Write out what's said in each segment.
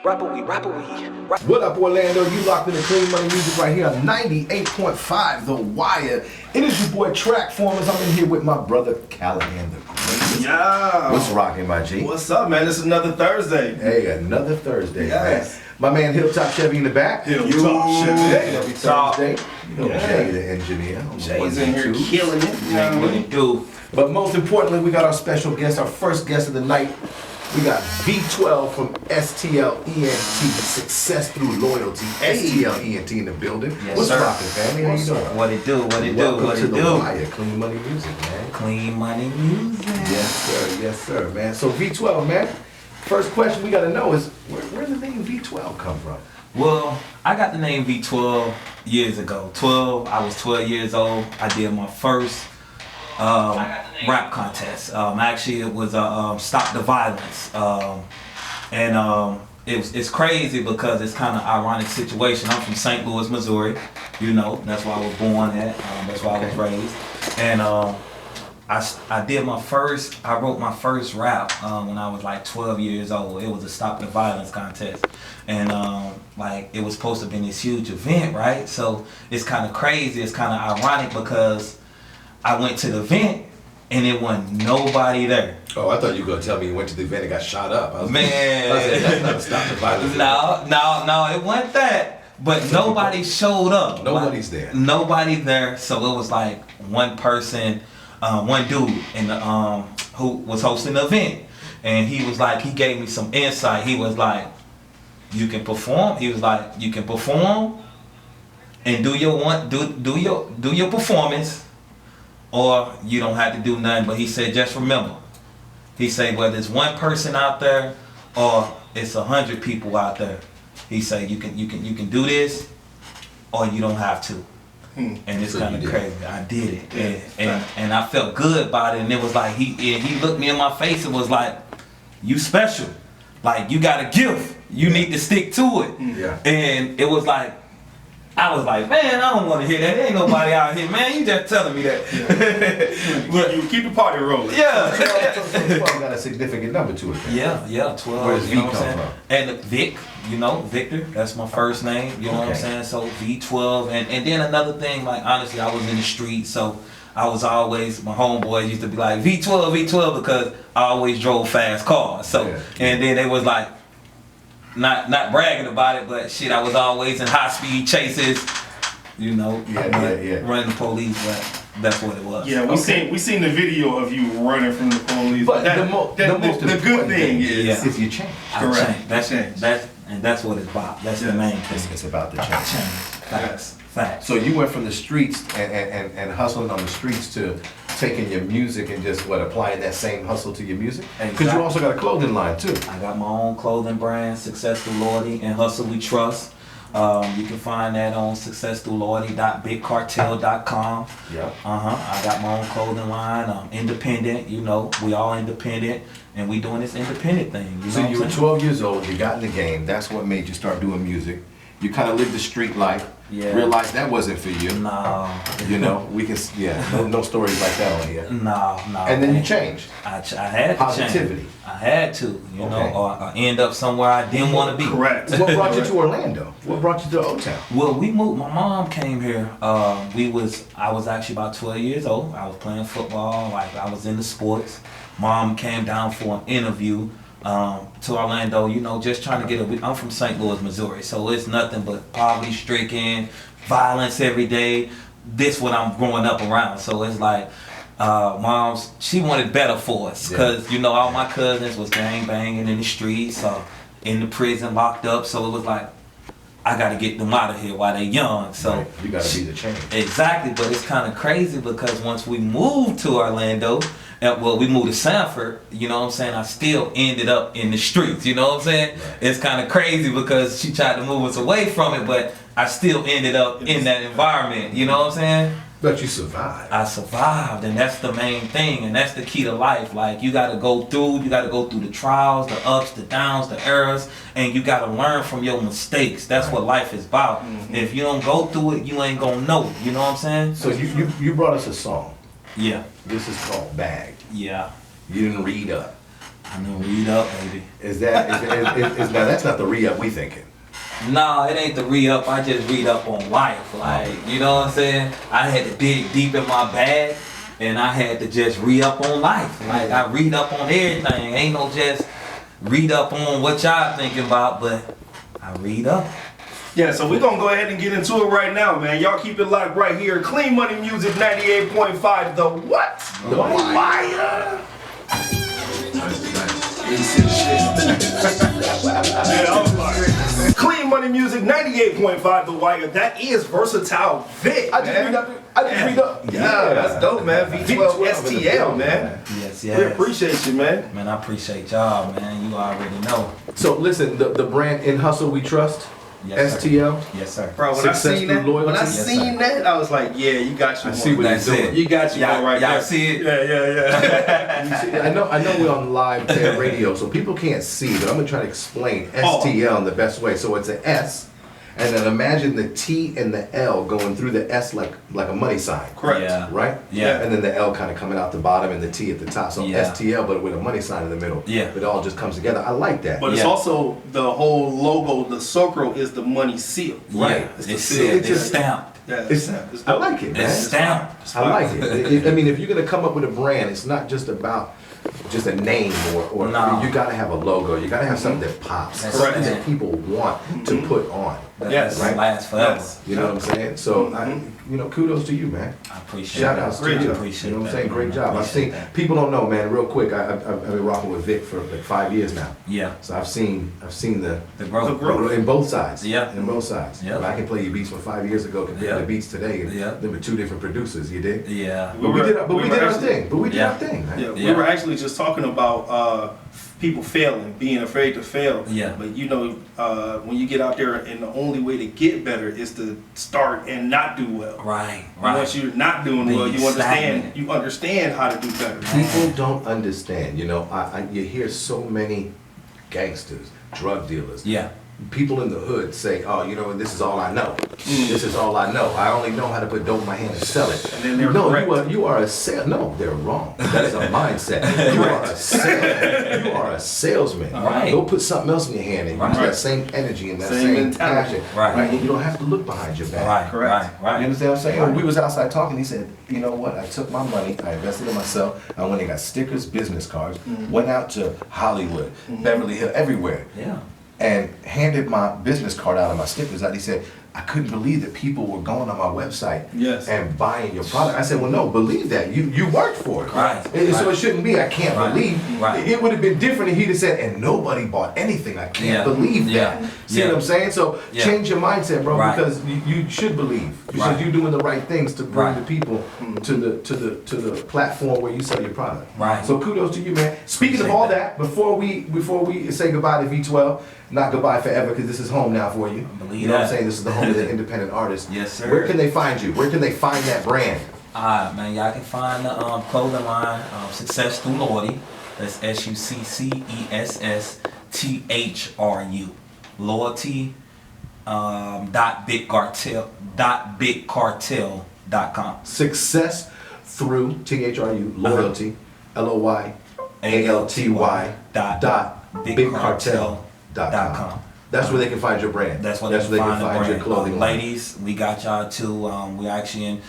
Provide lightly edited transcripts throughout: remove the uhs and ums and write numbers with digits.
What up, Orlando? You locked in the Clean Money Music right here on 98.5 The Wire. It is your boy Track Formers. I'm in here with my brother Callahan the Great. Yeah. What's rocking, my G? What's up, man? It's another Thursday. Hey, another Thursday, Yes. man. My man Hilltop Chevy in the back. Hilltop Chevy. Hey, every Thursday. You know, Yeah. Jay, the engineer. Jay's in here killing it. You know what I mean? But most importantly, we got our special guest, our first guest of the night. We got V12 from STLENT, Success Through Loyalty. STLENT in the building. Yes, What's sir. rocking, family? How you doing? What it do? What it do? Welcome What to it the do? Wire, Clean Money Music, man. Clean Money Music. Yes, sir, man. So V12, man. First question we gotta know is where did the name V12 come from? Well, I got the name V12 years ago. I was 12 years old. I did my first rap contest. Actually, it was Stop the Violence. It's crazy because it's kind of ironic situation. I'm from St. Louis, Missouri. You know, that's where I was born at. That's where I was raised. And I wrote my first rap when I was like 12 years old. It was a Stop the Violence contest. And it was supposed to be this huge event, right? So it's kind of crazy. It's kind of ironic because I went to the event and it wasn't nobody there. Oh, I thought you were gonna tell me you went to the event and got shot up. I Man, said, that's not a Stop the Violence. No, it wasn't that. But nobody showed up. Nobody's there. Nobody there. So it was like one person, one dude who was hosting the event, and he was like, he gave me some insight. He was like, you can perform. He was like, you can perform and do your performance, or you don't have to do nothing. But he said, just remember, he said, whether it's one person out there or it's 100 people out there, he said you can do this, or you don't have to. And it's kind of crazy. I did it, and I felt good about it. And it was like he looked me in my face and was like, "You special, like you got a gift. You need to stick to it." Yeah. And it was like, I was like, man, I don't want to hear that. There ain't nobody out here, man. You just telling me that. Yeah. You keep the party rolling. Yeah. So 12 got a significant number to it. Man. Yeah, 12. Where's V you know what come I'm saying? from? And Vic, Victor, that's my first name, you know what I'm saying? So V12. And then another thing, like honestly, I was in the street, so I was always, my homeboys used to be like, V12, because I always drove fast cars. So, and then they was like, not bragging about it, but shit, I was always in high speed chases, running the police, but that's what it was. Yeah, we seen the video of you running from the police. But the good thing is you change. Correct. That's what it's about. That's the main thing. It's about the change. Facts. So you went from the streets and hustling on the streets to taking your music and just applying that same hustle to your music? Because you also got a clothing line too. I got my own clothing brand, Success Through Loyalty and Hustle We Trust. You can find that on successthroughloyalty.bigcartel.com. Yeah. I got my own clothing line. I'm independent, we all independent, and we doing this independent thing. So you were 12 years old, you got in the game, that's what made you start doing music. You kind of lived the street life, realized that wasn't for you. No. We can, no stories like that on here. No. And then you changed. I had to Positivity. change. I had to, or I end up somewhere I didn't want to be. Correct. What brought you to Orlando? What brought you to O-Town? Well, we moved. My mom came here. I was actually about 12 years old. I was playing football. I was into sports. Mom came down for an interview to Orlando. Just trying to get I'm from St. Louis, Missouri, so it's nothing but poverty-stricken, violence every day. This what I'm growing up around. So it's like, she wanted better for us, because all my cousins was gang banging in the streets, in the prison, locked up. So it was like, I got to get them out of here while they young. So you got to be the change. Exactly, but it's kind of crazy because once we moved to Orlando, we moved to Sanford, I still ended up in the streets, Right. It's kind of crazy because she tried to move us away from it, but I still ended up in that environment, But you survived. I survived, and that's the main thing, and that's the key to life. Like, you gotta go through the trials, the ups, the downs, the errors, and you gotta learn from your mistakes. That's what life is about. If you don't go through it, you ain't gonna know it, you know what I'm saying? So you brought us a song. Yeah. This is called Bag. Yeah. You didn't read up. I know read up, baby. Is now that's not the re-up we thinking. No, it ain't the re-up. I just read up on life. Like, you know what I'm saying? I had to dig deep in my bag and I had to just read up on life. Like, I read up on everything. Ain't no just read up on what y'all thinking about, but I read up. Yeah, so we're going to go ahead and get into it right now, man. Y'all keep it locked right here. Clean Money Music 98.5, the what? The Wire. Yeah, I was like, Clean Money Music 98.5, the Wire. That is Versatile Vic. I just read up. Yeah, that's dope, man. V12 STL, man. Yes, We appreciate you, man. Man, I appreciate y'all, man. You already know. So listen, the brand In Hustle We Trust, Yes, sir. STL. Yes, sir. Bro, when Success I seen through that, loyalty? when I Yes, seen sir. that, I was like, yeah, you got you. I see what That's he's doing. it. You got you one right y'all there. see it? Yeah. You see, I know we're on live radio, so people can't see, but I'm gonna try to explain STL in the best way. So it's an S, and then imagine the T and the L going through the S like a money sign. Correct. Yeah. Right? Yeah. And then the L kind of coming out the bottom and the T at the top. So Yeah. STL, but with a money sign in the middle. Yeah. It all just comes together. I like that. But it's Yeah. also the whole logo, the circle is the money seal. Right. Yeah. It's the It's seal. It's It's- stamped. Yeah, It's, it's I dope. like it, man. It's stamped. I like it. I mean, if you're gonna come up with a brand, it's not just about just a name or No. you gotta have a logo. You gotta have something that pops, That's something right. that people want to put on. Yes. That lasts forever. Yes. You know what I'm saying? So, kudos to you, man. I appreciate Shout that. outs to Great you. job. Appreciate You know what I'm that, saying? Great man. job. I've Appreciate seen that. people don't know, man. Real quick, I've been rocking with Vic for like 5 years now. Yeah. So I've seen the The growth. The growth. in both sides. Yeah. In both sides. Yeah. I can play your beats from 5 years ago compared Yeah. to beats today. And Yeah. There were two different producers. You did. Yeah. But we did our actually- thing. But we did Yeah. our thing, man. Yeah, we Yeah. were actually just talking about people failing, being afraid to fail. Yeah. But you know, when you get out there, and the only way to get better is to start and not do well. Right. And Right. once you're not doing Then well, you you understand. stagnant. You understand how to do better. People don't understand. You know, you hear so many gangsters, drug dealers, Yeah. people in the hood say, "Oh, you know, this is all I know. This is all I know. I only know how to put dope in my hand and sell it." And then they're no, correct. you are a sale. No, they're wrong. That is a mindset. You are a salesman. You are a salesman. Right. Go put something else in your hand and use Right. that same energy and that Same same mentality. passion. Right. And you don't have to look behind your back. Right. Correct. Right. You Right. understand what I'm saying? Right. When we was outside talking, he said, "You know what? I took my money, I invested in myself. I went and got stickers, business cards, went out to Hollywood, Beverly Hills, everywhere, Yeah. and handed my business card out and my stickers out." He said, "I couldn't believe that people were going on my website Yes. and buying your product." I said, "Well, no, believe that. You worked for it. Right. And so Right. it shouldn't be, I can't Right. believe. Right. It would have been different if he'd have said, and nobody bought anything. I can't Yeah. believe Yeah. that." See Yeah. what I'm saying? So Yeah. change your mindset, bro, Right. because you should believe. Because Right. you're doing the right things to bring Right. the people to the platform where you sell your product. Right. So kudos to you, man. Speaking of Appreciate all that. that, before we say goodbye to V12, not goodbye forever, because this is home now for you. Believe You know what I'm that. saying? This is the home of the independent artist. Yes, sir. Where can they find you? Where can they find that brand? Alright, man, y'all can find the clothing line, Success Through Loyalty. That's SUCCESSTHRU. Loyalty, bigcartel.com. Success through THRU loyalty LOYALTY dot bigcartel.com. That's where they can find your brand. That's where they can find the brand. your clothing line. Ladies, we got y'all too. We actually in,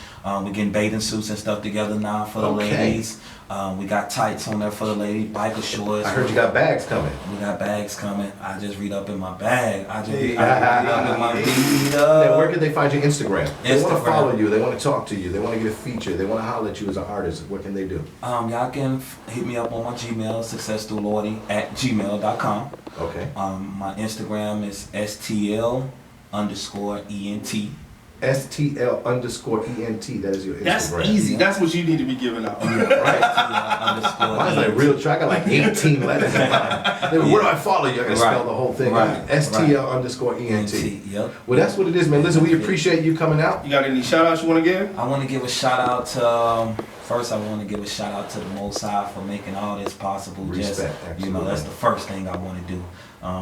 we getting bathing suits and stuff together now for the Okay. ladies. We got tights on there for the ladies, biker shorts. I heard you got bags coming. We got bags coming. I just read up in my bag. I just Hey. read up in my beat Now, where up. can they find your Instagram? They want to Instagram. follow you. They want to talk to you. They want to get a feature. They want to holler at you as an artist. What can they do? Y'all can hit me up on my Gmail, successthroughloyalty@gmail.com. Okay. My Instagram is STL_ENT. STL_ENT. That is your Instagram. That's easy. That's what you need to be giving out. Right? Mine's like real track. I got like 18 letters in mine. Where do I follow you? I gotta spell the whole thing. Right. STL_ENT. Yep. Well, that's what it is, man. Listen, we appreciate you coming out. You got any shout outs you want to give? I want to give a shout out to First, I want to give a shout out to the Most High for making all this possible. Respect, You know, that's the first thing I want to do.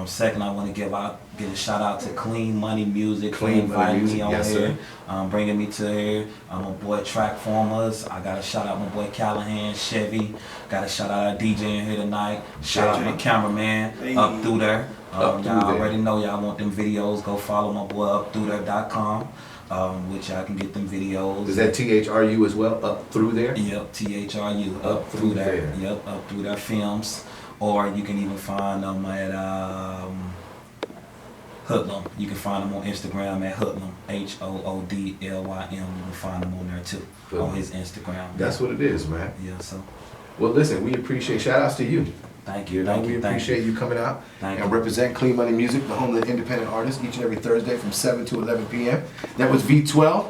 Second, I want to give a shout out to Clean Money Music for inviting me on here, bringing me to here. My boy Track Formers. I got to shout out my boy Callahan, Chevy. Got to shout out our DJ in here tonight. Shout out my cameraman up through there. Y'all already know y'all want them videos. Go follow my boy upthrough.com. Which I can get them videos. Is that THRU as well? Up through there? Yep, THRU. Up through there. Yep, up through their films. Or you can even find them at Hoodlum. You can find them on Instagram at Hoodlum. HOODLYM. You can find them on there too. On his Instagram. That's what it is, man. Yeah, so. Well, listen, we appreciate, shout outs to you. Thank you. We appreciate you coming out and represent Clean Money Music, the home of the independent artists, each and every Thursday from 7 to 11 p.m. That was V12.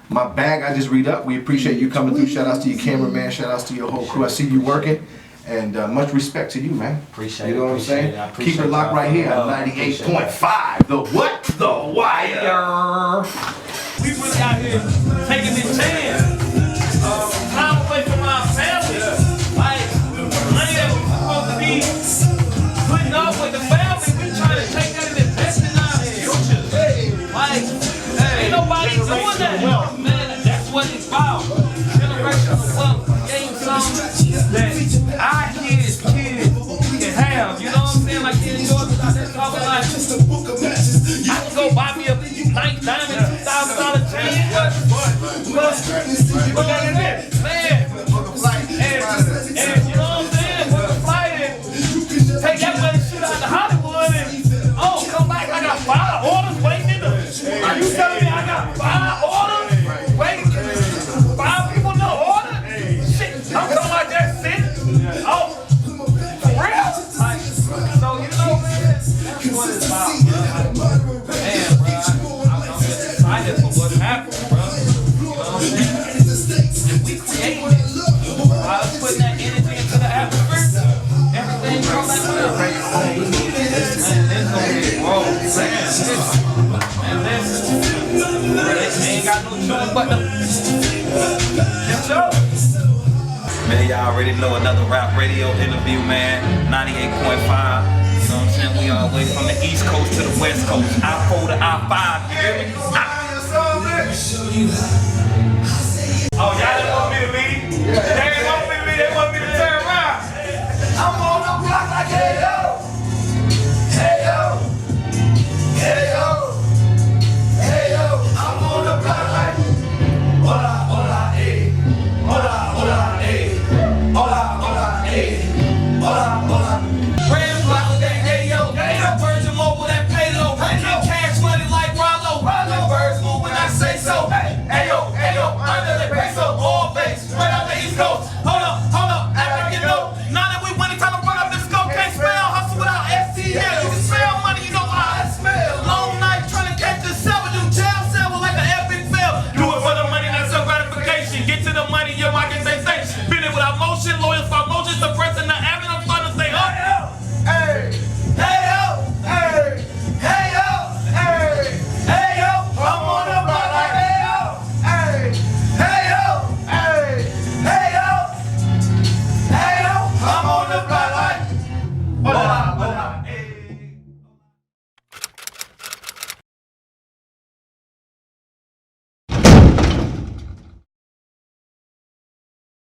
My bag I just read up. We appreciate you coming through. Shout outs to your cameraman. Shout outs to your whole crew. I see you working. And much respect to you, man. Appreciate it. You know what I'm saying? Keep it locked right here on 98.5. The what? The Wire. We really out here taking this chance. Time away from our family. Like, money that we supposed to be putting up with the family, we trying to take that and invest in our future. Like, ain't nobody doing that. Man, that's what it's about. Generational wealth. Game something that our kids can have. You know what I'm saying? Like, in Georgia, they're talking like, I can go buy me a nice diamond $2,000 chain. But that is it. Man. And you know what I'm saying? With the flight and take that money shit out to Hollywood and come back, I got 5 orders waiting in the. Are you telling me I got 5 orders waiting? 5 people no order? Shit, I'm talking about that shit. Oh, for real? Like, so you know, man, that's what it's about, bro. Man, bro, I'm just excited for what's happening, bro. You know what I'm saying? And we creating it. Putting that energy into the atmosphere, everything comes back well. Man, this gonna be whoa, man, listen, they ain't got no choice but to show. Man, y'all already know another rap radio interview, man. 98.5. You know what I'm saying? We all the way from the East Coast to the West Coast. I-4 to I-5. You hear me? Oh, y'all didn't want me to leave?